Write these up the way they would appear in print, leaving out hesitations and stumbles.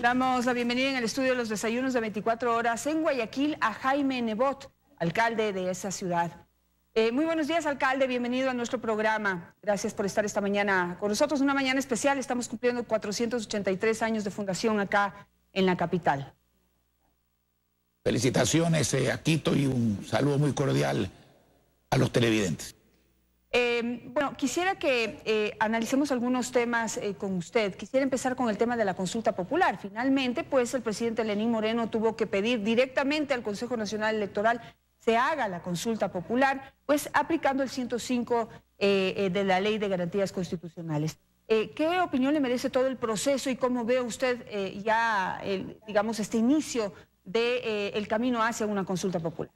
Damos la bienvenida en el estudio de los desayunos de 24 horas en Guayaquil a Jaime Nebot, alcalde de esa ciudad. Muy buenos días, alcalde, bienvenido a nuestro programa. Gracias por estar esta mañana con nosotros, una mañana especial. Estamos cumpliendo 483 años de fundación acá en la capital. Felicitaciones a Quito y un saludo muy cordial a los televidentes. Bueno, quisiera que analicemos algunos temas con usted. Quisiera empezar con el tema de la consulta popular. Finalmente, pues el presidente Lenín Moreno tuvo que pedir directamente al Consejo Nacional Electoral se haga la consulta popular, pues aplicando el 105 de la Ley de Garantías Constitucionales. ¿Qué opinión le merece todo el proceso y cómo ve usted digamos, este inicio del camino hacia una consulta popular?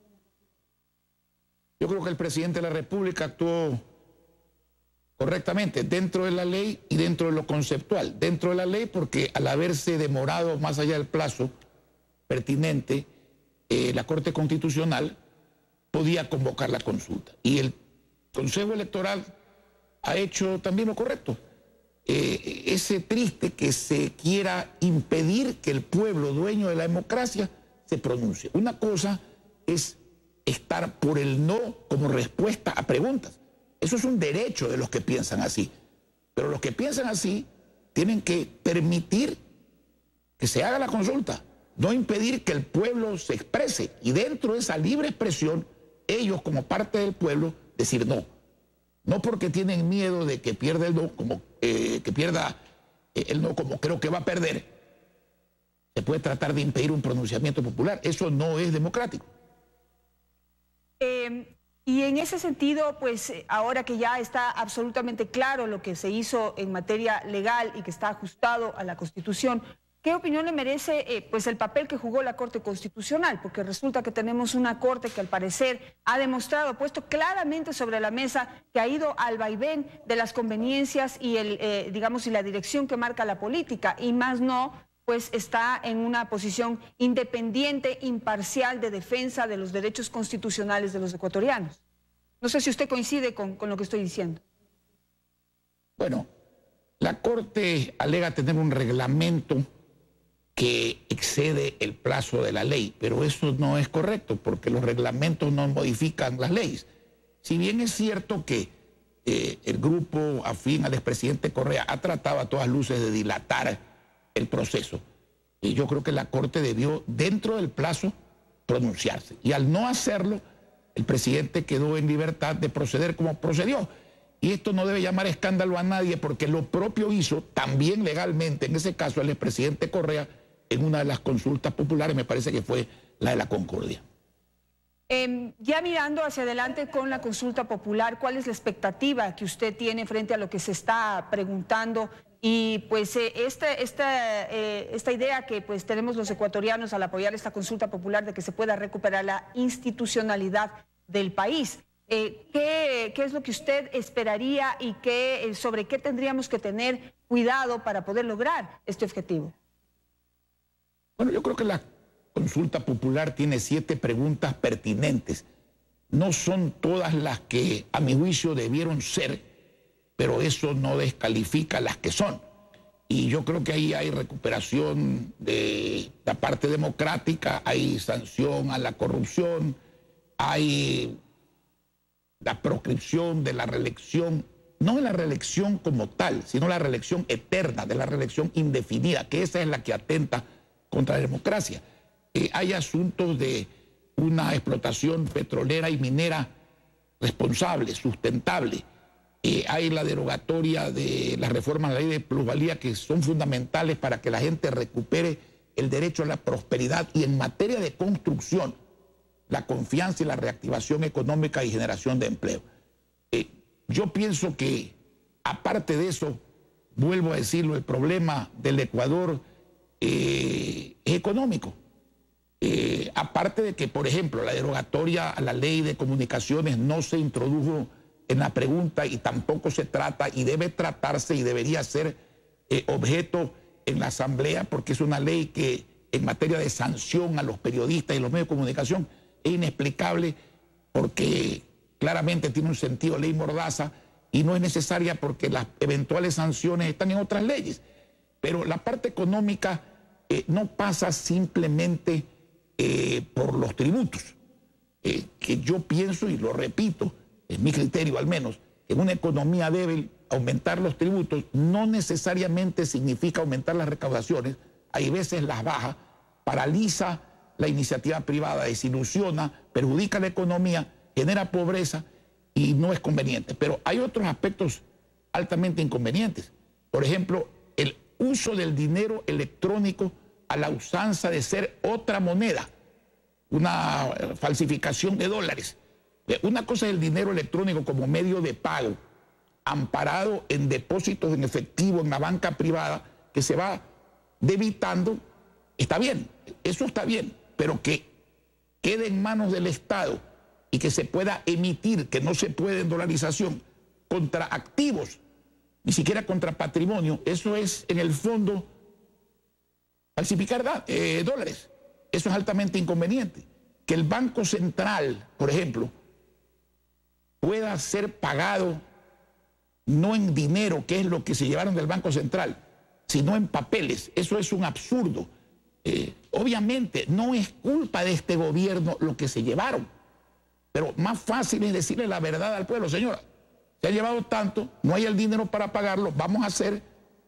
Yo creo que el presidente de la República actuó correctamente dentro de la ley y dentro de lo conceptual. Dentro de la ley porque al haberse demorado más allá del plazo pertinente, la Corte Constitucional podía convocar la consulta. Y el Consejo Electoral ha hecho también lo correcto. Es triste que se quiera impedir que el pueblo, dueño de la democracia, se pronuncie. Una cosa es estar por el no como respuesta a preguntas. Eso es un derecho de los que piensan así. Pero los que piensan así tienen que permitir que se haga la consulta, no impedir que el pueblo se exprese. Y dentro de esa libre expresión, ellos como parte del pueblo decir no. No porque tienen miedo de que pierda el no, como que pierda el no como creo que va a perder. Se puede tratar de impedir un pronunciamiento popular. Eso no es democrático. Y en ese sentido, pues ahora que ya está absolutamente claro lo que se hizo en materia legal y que está ajustado a la Constitución, ¿qué opinión le merece pues el papel que jugó la Corte Constitucional? Porque resulta que tenemos una Corte que al parecer ha demostrado, ha puesto claramente sobre la mesa que ha ido al vaivén de las conveniencias y digamos, y la dirección que marca la política, y más no, pues está en una posición independiente, imparcial de defensa de los derechos constitucionales de los ecuatorianos. No sé si usted coincide con lo que estoy diciendo. Bueno, la Corte alega tener un reglamento que excede el plazo de la ley, pero eso no es correcto porque los reglamentos no modifican las leyes. Si bien es cierto que el grupo afín al expresidente Correa ha tratado a todas luces de dilatar el proceso, y yo creo que la Corte debió dentro del plazo pronunciarse, y al no hacerlo el presidente quedó en libertad de proceder como procedió, y esto no debe llamar escándalo a nadie porque lo propio hizo también legalmente en ese caso el expresidente Correa en una de las consultas populares, me parece que fue la de la Concordia. Ya mirando hacia adelante con la consulta popular, ¿cuál es la expectativa que usted tiene frente a lo que se está preguntando? Y pues esta idea que pues tenemos los ecuatorianos al apoyar esta consulta popular de que se pueda recuperar la institucionalidad del país. ¿Qué es lo que usted esperaría y sobre qué tendríamos que tener cuidado para poder lograr este objetivo? Bueno, yo creo que la consulta popular tiene 7 preguntas pertinentes. No son todas las que a mi juicio debieron ser, pero eso no descalifica las que son. Y yo creo que ahí hay recuperación de la parte democrática, hay sanción a la corrupción, hay la proscripción de la reelección, no de la reelección como tal, sino la reelección eterna, de la reelección indefinida, que esa es la que atenta contra la democracia. Hay asuntos de una explotación petrolera y minera responsable, sustentable. Hay la derogatoria de las reformas a la ley de plusvalía que son fundamentales para que la gente recupere el derecho a la prosperidad, y en materia de construcción, la confianza y la reactivación económica y generación de empleo. Yo pienso que, aparte de eso, vuelvo a decirlo, el problema del Ecuador es económico. Aparte de que, por ejemplo, la derogatoria a la ley de comunicaciones no se introdujo en la pregunta y tampoco se trata y debe tratarse y debería ser objeto en la Asamblea, porque es una ley que en materia de sanción a los periodistas y los medios de comunicación es inexplicable porque claramente tiene un sentido ley mordaza y no es necesaria porque las eventuales sanciones están en otras leyes. Pero la parte económica no pasa simplemente por los tributos, que yo pienso, y lo repito, es mi criterio al menos, que en una economía débil aumentar los tributos no necesariamente significa aumentar las recaudaciones, hay veces las baja, paraliza la iniciativa privada, desilusiona, perjudica la economía, genera pobreza y no es conveniente. Pero hay otros aspectos altamente inconvenientes. Por ejemplo, el uso del dinero electrónico a la usanza de ser otra moneda, una falsificación de dólares. Una cosa es el dinero electrónico como medio de pago, amparado en depósitos en efectivo en la banca privada, que se va debitando. Está bien, eso está bien, pero que quede en manos del Estado y que se pueda emitir, que no se puede en dolarización, contra activos, ni siquiera contra patrimonio, eso es en el fondo falsificar dólares. Eso es altamente inconveniente. Que el Banco Central, por ejemplo, pueda ser pagado no en dinero, que es lo que se llevaron del Banco Central, sino en papeles. Eso es un absurdo. Obviamente no es culpa de este gobierno lo que se llevaron, pero más fácil es decirle la verdad al pueblo. Señora, se ha llevado tanto, no hay el dinero para pagarlo, vamos a hacer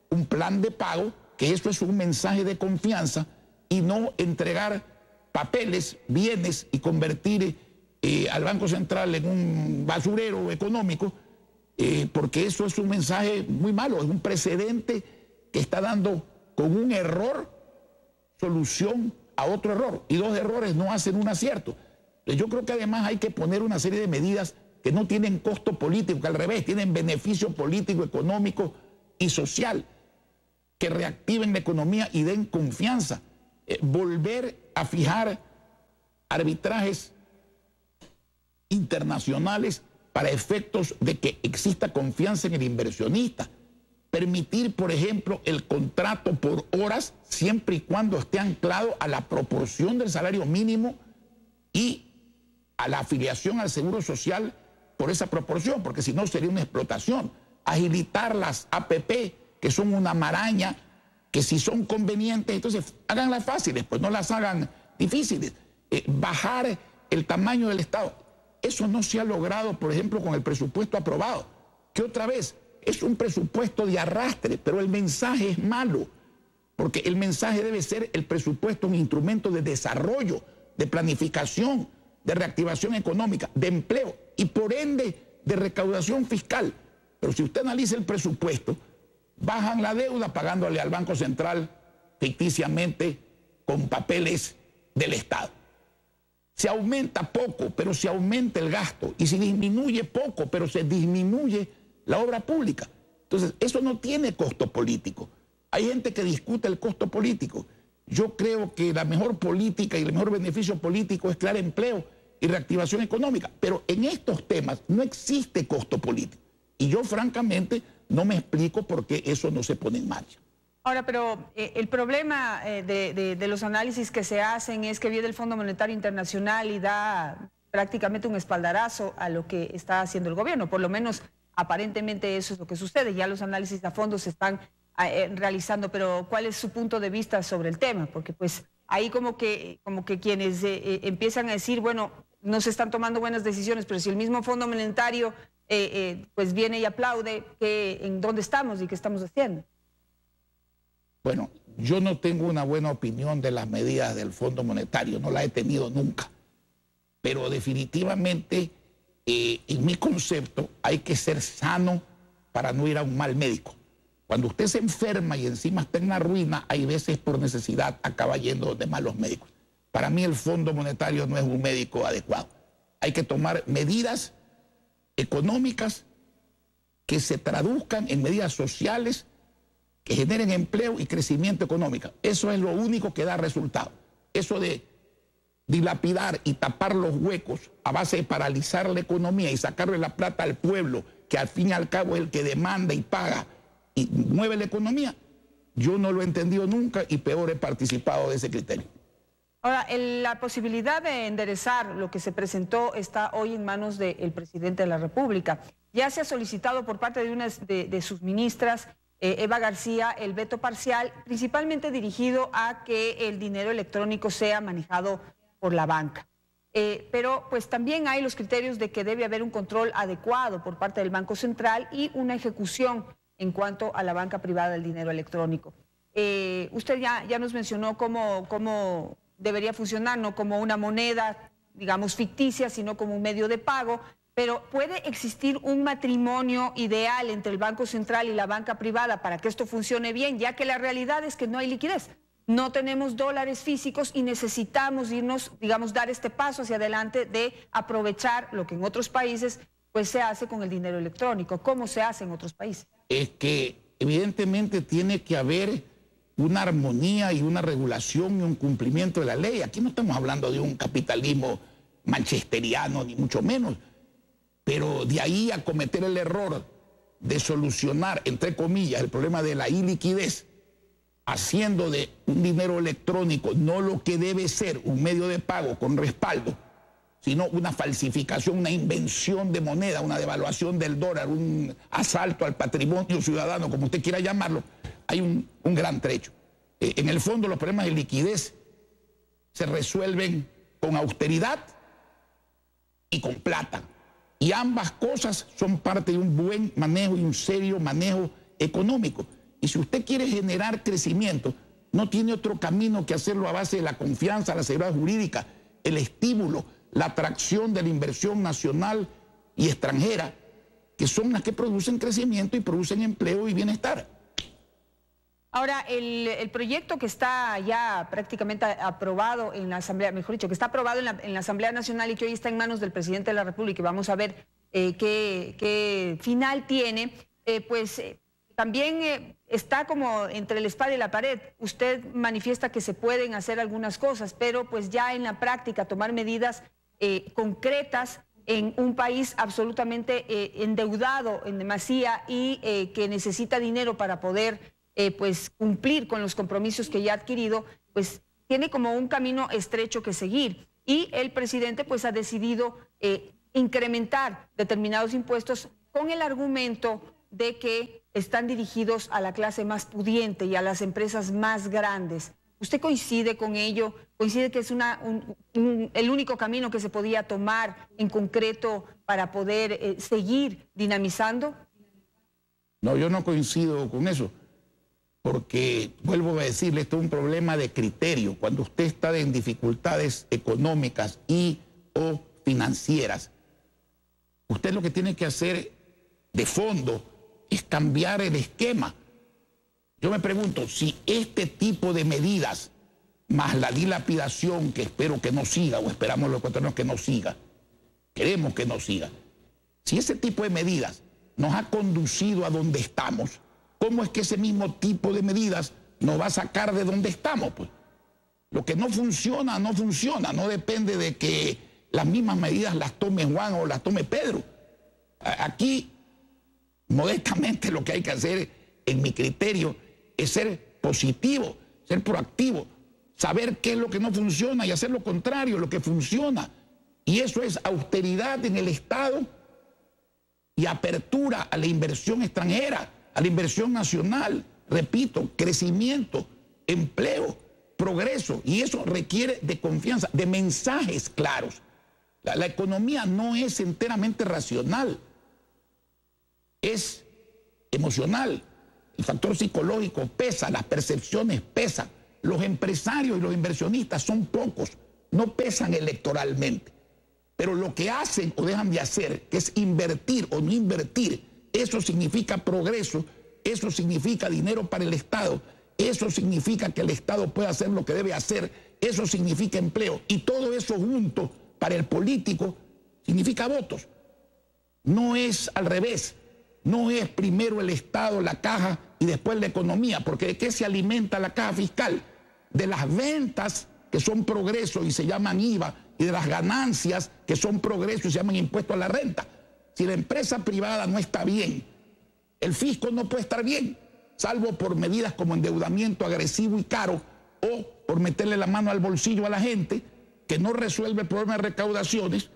un plan de pago, que eso es un mensaje de confianza, y no entregar papeles, bienes y convertir al Banco Central en un basurero económico, porque eso es un mensaje muy malo, es un precedente que está dando con un error solución a otro error, y dos errores no hacen un acierto. Yo creo que además hay que poner una serie de medidas que no tienen costo político, que al revés tienen beneficio político, económico y social, que reactiven la economía y den confianza. Volver a fijar arbitrajes internacionales para efectos de que exista confianza en el inversionista. Permitir, por ejemplo, el contrato por horas siempre y cuando esté anclado a la proporción del salario mínimo y a la afiliación al seguro social por esa proporción, porque si no sería una explotación. Agilitar las APP, que son una maraña, que si son convenientes, entonces háganlas fáciles, pues no las hagan difíciles. Bajar el tamaño del Estado. Eso no se ha logrado, por ejemplo, con el presupuesto aprobado, que otra vez es un presupuesto de arrastre, pero el mensaje es malo, porque el mensaje debe ser el presupuesto un instrumento de desarrollo, de planificación, de reactivación económica, de empleo y por ende de recaudación fiscal. Pero si usted analiza el presupuesto, bajan la deuda pagándole al Banco Central ficticiamente con papeles del Estado. Se aumenta poco, pero se aumenta el gasto, y se disminuye poco, pero se disminuye la obra pública. Entonces, eso no tiene costo político. Hay gente que discute el costo político. Yo creo que la mejor política y el mejor beneficio político es crear empleo y reactivación económica, pero en estos temas no existe costo político. Y yo francamente no me explico por qué eso no se pone en marcha. Ahora, pero el problema de los análisis que se hacen es que viene el Fondo Monetario Internacional y da prácticamente un espaldarazo a lo que está haciendo el gobierno. Por lo menos aparentemente eso es lo que sucede. Ya los análisis a fondo se están realizando, pero ¿cuál es su punto de vista sobre el tema? Porque pues ahí como que quienes empiezan a decir, bueno, no se están tomando buenas decisiones, pero si el mismo Fondo Monetario pues viene y aplaude, ¿en dónde estamos y qué estamos haciendo? Bueno, yo no tengo una buena opinión de las medidas del Fondo Monetario, no la he tenido nunca, pero definitivamente en mi concepto hay que ser sano para no ir a un mal médico. Cuando usted se enferma y encima está en la ruina, hay veces por necesidad acaba yendo de malos médicos. Para mí el Fondo Monetario no es un médico adecuado. Hay que tomar medidas económicas que se traduzcan en medidas sociales que generen empleo y crecimiento económico. Eso es lo único que da resultado. Eso de dilapidar y tapar los huecos a base de paralizar la economía y sacarle la plata al pueblo, que al fin y al cabo es el que demanda y paga y mueve la economía, yo no lo he entendido nunca y peor he participado de ese criterio. Ahora, la posibilidad de enderezar lo que se presentó está hoy en manos del presidente de la República. Ya se ha solicitado por parte de una de sus ministras Eva García el veto parcial, principalmente dirigido a que el dinero electrónico sea manejado por la banca. Pero pues también hay los criterios de que debe haber un control adecuado por parte del Banco Central y una ejecución en cuanto a la banca privada del dinero electrónico. Usted ya nos mencionó cómo debería funcionar, no como una moneda, digamos, ficticia, sino como un medio de pago. Pero ¿puede existir un matrimonio ideal entre el Banco Central y la banca privada para que esto funcione bien? Ya que la realidad es que no hay liquidez. No tenemos dólares físicos y necesitamos irnos, digamos, dar este paso hacia adelante de aprovechar lo que en otros países pues se hace con el dinero electrónico. ¿Cómo se hace en otros países? Es que evidentemente tiene que haber una armonía y una regulación y un cumplimiento de la ley. Aquí no estamos hablando de un capitalismo manchesteriano, ni mucho menos. Pero de ahí a cometer el error de solucionar, entre comillas, el problema de la iliquidez, haciendo de un dinero electrónico no lo que debe ser un medio de pago con respaldo, sino una falsificación, una invención de moneda, una devaluación del dólar, un asalto al patrimonio ciudadano, como usted quiera llamarlo, hay un gran trecho. En el fondo los problemas de liquidez se resuelven con austeridad y con plata. Y ambas cosas son parte de un buen manejo y un serio manejo económico. Y si usted quiere generar crecimiento, no tiene otro camino que hacerlo a base de la confianza, la seguridad jurídica, el estímulo, la atracción de la inversión nacional y extranjera, que son las que producen crecimiento y producen empleo y bienestar. Ahora, el proyecto que está ya prácticamente aprobado en la Asamblea, mejor dicho, que está aprobado en la Asamblea Nacional y que hoy está en manos del presidente de la República, y vamos a ver qué final tiene, también está como entre la espada y la pared. Usted manifiesta que se pueden hacer algunas cosas, pero pues ya en la práctica tomar medidas concretas en un país absolutamente endeudado en demasía y que necesita dinero para poder pues cumplir con los compromisos que ya ha adquirido, pues tiene como un camino estrecho que seguir. Y el presidente pues ha decidido incrementar determinados impuestos con el argumento de que están dirigidos a la clase más pudiente y a las empresas más grandes. ¿Usted coincide con ello? ¿Coincide que es el único camino que se podía tomar en concreto para poder seguir dinamizando? No, yo no coincido con eso. Porque, vuelvo a decirle, esto es un problema de criterio. Cuando usted está en dificultades económicas y o financieras, usted lo que tiene que hacer de fondo es cambiar el esquema. Yo me pregunto, si este tipo de medidas, más la dilapidación, que espero que no siga, o esperamos los ecuatorianos que no siga, queremos que no siga, si ese tipo de medidas nos ha conducido a donde estamos, ¿cómo es que ese mismo tipo de medidas nos va a sacar de donde estamos? Pues lo que no funciona, no funciona. No depende de que las mismas medidas las tome Juan o las tome Pedro. Aquí, modestamente, lo que hay que hacer, en mi criterio, es ser positivo, ser proactivo, saber qué es lo que no funciona y hacer lo contrario, lo que funciona. Y eso es austeridad en el Estado y apertura a la inversión extranjera, a la inversión nacional, repito, crecimiento, empleo, progreso, y eso requiere de confianza, de mensajes claros. La economía no es enteramente racional, es emocional. El factor psicológico pesa, las percepciones pesan. Los empresarios y los inversionistas son pocos, no pesan electoralmente. Pero lo que hacen o dejan de hacer, que es invertir o no invertir, eso significa progreso, eso significa dinero para el Estado, eso significa que el Estado pueda hacer lo que debe hacer, eso significa empleo. Y todo eso junto para el político significa votos. No es al revés, no es primero el Estado, la caja y después la economía, porque ¿de qué se alimenta la caja fiscal? De las ventas que son progreso y se llaman IVA, y de las ganancias que son progreso y se llaman impuesto a la renta. Si la empresa privada no está bien, el fisco no puede estar bien, salvo por medidas como endeudamiento agresivo y caro o por meterle la mano al bolsillo a la gente, que no resuelve el problema de recaudaciones,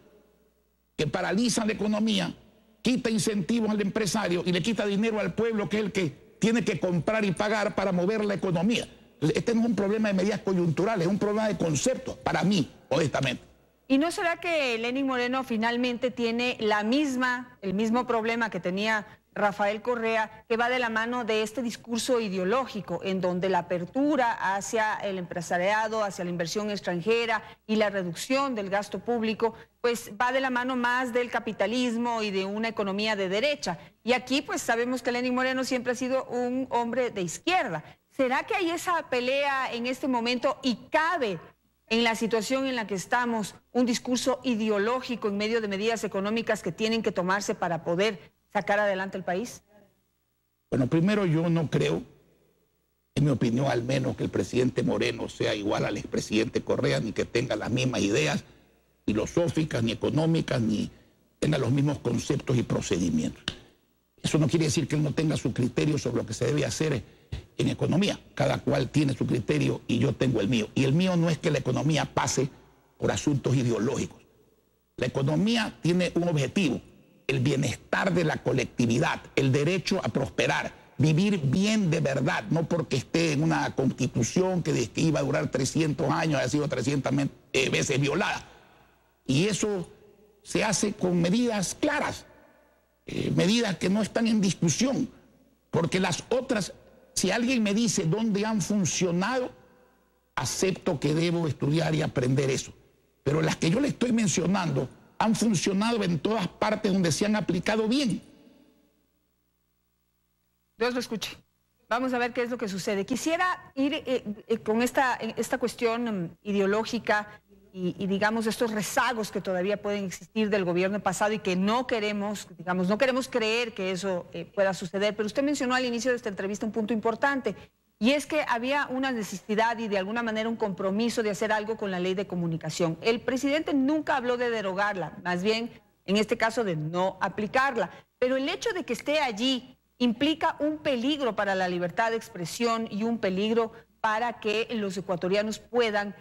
que paralizan la economía, quita incentivos al empresario y le quita dinero al pueblo, que es el que tiene que comprar y pagar para mover la economía. Entonces, este no es un problema de medidas coyunturales, es un problema de conceptos, para mí, honestamente. ¿Y no será que Lenín Moreno finalmente tiene el mismo problema que tenía Rafael Correa, que va de la mano de este discurso ideológico, en donde la apertura hacia el empresariado, hacia la inversión extranjera y la reducción del gasto público, pues va de la mano más del capitalismo y de una economía de derecha? Y aquí pues sabemos que Lenín Moreno siempre ha sido un hombre de izquierda. ¿Será que hay esa pelea en este momento y cabe en la situación en la que estamos un discurso ideológico en medio de medidas económicas que tienen que tomarse para poder sacar adelante el país? Bueno, primero yo no creo, en mi opinión al menos, que el presidente Moreno sea igual al expresidente Correa, ni que tenga las mismas ideas filosóficas, ni económicas, ni tenga los mismos conceptos y procedimientos. Eso no quiere decir que él no tenga su criterio sobre lo que se debe hacer en economía. Cada cual tiene su criterio y yo tengo el mío. Y el mío no es que la economía pase por asuntos ideológicos. La economía tiene un objetivo: el bienestar de la colectividad, el derecho a prosperar, vivir bien de verdad, no porque esté en una constitución que iba a durar 300 años, ha sido 300 veces violada. Y eso se hace con medidas claras, medidas que no están en discusión, porque las otras, si alguien me dice dónde han funcionado, acepto que debo estudiar y aprender eso. Pero las que yo le estoy mencionando han funcionado en todas partes donde se han aplicado bien. Dios lo escuche. Vamos a ver qué es lo que sucede. Quisiera ir con esta cuestión ideológica y digamos estos rezagos que todavía pueden existir del gobierno pasado y que no queremos, digamos, no queremos creer que eso pueda suceder. Pero usted mencionó al inicio de esta entrevista un punto importante, y es que había una necesidad y de alguna manera un compromiso de hacer algo con la ley de comunicación. El presidente nunca habló de derogarla, más bien en este caso de no aplicarla. Pero el hecho de que esté allí implica un peligro para la libertad de expresión y un peligro para que los ecuatorianos puedan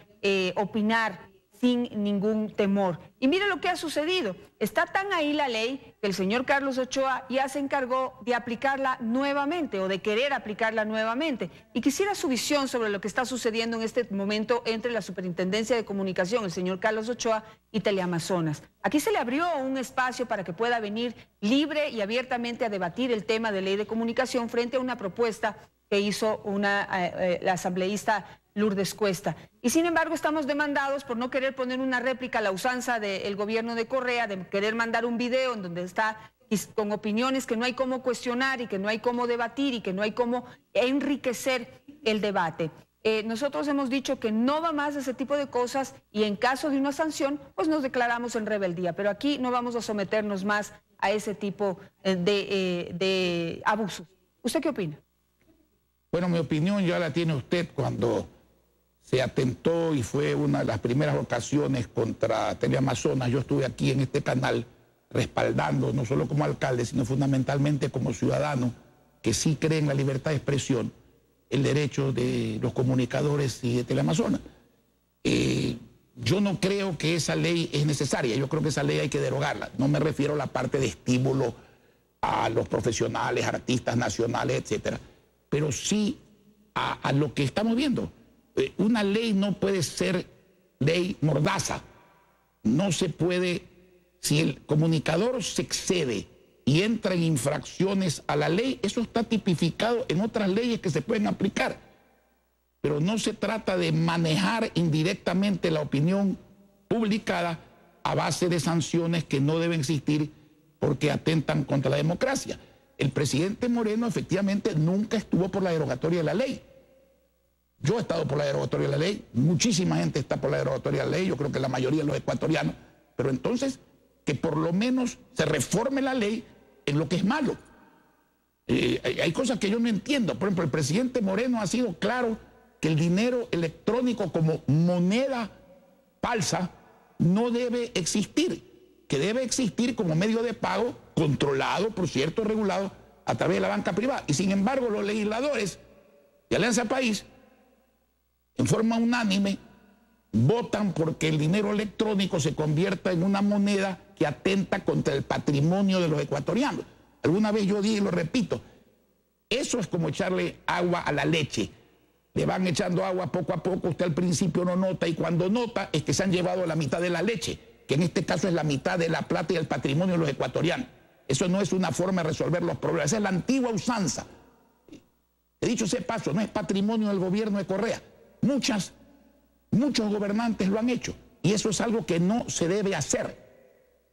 opinar sin ningún temor. Y mire lo que ha sucedido. Está tan ahí la ley que el señor Carlos Ochoa ya se encargó de aplicarla nuevamente o de querer aplicarla nuevamente. Y quisiera su visión sobre lo que está sucediendo en este momento entre la Superintendencia de Comunicación, el señor Carlos Ochoa, y Teleamazonas. Aquí se le abrió un espacio para que pueda venir libre y abiertamente a debatir el tema de ley de comunicación frente a una propuesta que hizo la asambleísta Lourdes Cuesta. Y sin embargo estamos demandados por no querer poner una réplica a la usanza del gobierno de Correa, de querer mandar un video en donde está con opiniones que no hay cómo cuestionar y que no hay cómo debatir y que no hay cómo enriquecer el debate. Nosotros hemos dicho que no va más ese tipo de cosas y en caso de una sanción, pues nos declaramos en rebeldía. Pero aquí no vamos a someternos más a ese tipo de abusos. ¿Usted qué opina? Bueno, mi opinión ya la tiene usted. Cuando se atentó y fue una de las primeras ocasiones contra Teleamazonas, yo estuve aquí en este canal respaldando, no solo como alcalde, sino fundamentalmente como ciudadano que sí cree en la libertad de expresión, el derecho de los comunicadores y de Teleamazonas. Yo no creo que esa ley es necesaria, yo creo que esa ley hay que derogarla. No me refiero a la parte de estímulo a los profesionales, artistas nacionales, etcétera, pero sí a lo que estamos viendo. Una ley no puede ser ley mordaza. No se puede, si el comunicador se excede y entra en infracciones a la ley, eso está tipificado en otras leyes que se pueden aplicar. Pero no se trata de manejar indirectamente la opinión publicada a base de sanciones que no deben existir porque atentan contra la democracia. El presidente Moreno efectivamente nunca estuvo por la derogatoria de la ley. Yo he estado por la derogatoria de la ley, muchísima gente está por la derogatoria de la ley, yo creo que la mayoría de los ecuatorianos, pero entonces que por lo menos se reforme la ley en lo que es malo. Hay cosas que yo no entiendo. Por ejemplo, el presidente Moreno ha sido claro que el dinero electrónico como moneda falsa no debe existir, que debe existir como medio de pago controlado, por cierto, regulado a través de la banca privada. Y sin embargo, los legisladores de Alianza País, en forma unánime, votan porque el dinero electrónico se convierta en una moneda que atenta contra el patrimonio de los ecuatorianos. Alguna vez yo dije y lo repito, Eso es como echarle agua a la leche. Le van echando agua poco a poco, usted al principio no nota, y cuando nota es que se han llevado la mitad de la leche, que en este caso es la mitad de la plata y el patrimonio de los ecuatorianos. Eso no es una forma de resolver los problemas, esa es la antigua usanza. He dicho ese paso, no es patrimonio del gobierno de Correa. Muchos gobernantes lo han hecho, y eso es algo que no se debe hacer.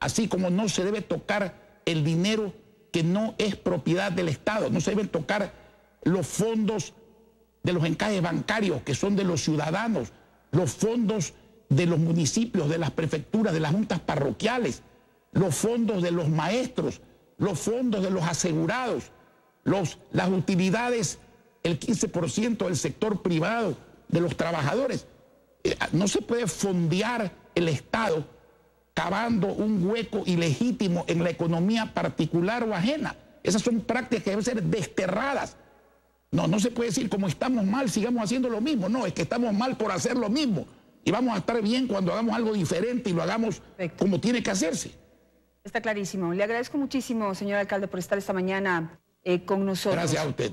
Así como no se debe tocar el dinero que no es propiedad del Estado, no se deben tocar los fondos de los encajes bancarios que son de los ciudadanos, los fondos de los municipios, de las prefecturas, de las juntas parroquiales, los fondos de los maestros, los fondos de los asegurados, las utilidades, el 15% del sector privado, de los trabajadores. No se puede fondear el Estado cavando un hueco ilegítimo en la economía particular o ajena. Esas son prácticas que deben ser desterradas. No se puede decir, como estamos mal, sigamos haciendo lo mismo. No, es que estamos mal por hacer lo mismo. Y vamos a estar bien cuando hagamos algo diferente y lo hagamos como tiene que hacerse. Está clarísimo. Le agradezco muchísimo, señor alcalde, por estar esta mañana con nosotros. Gracias a usted.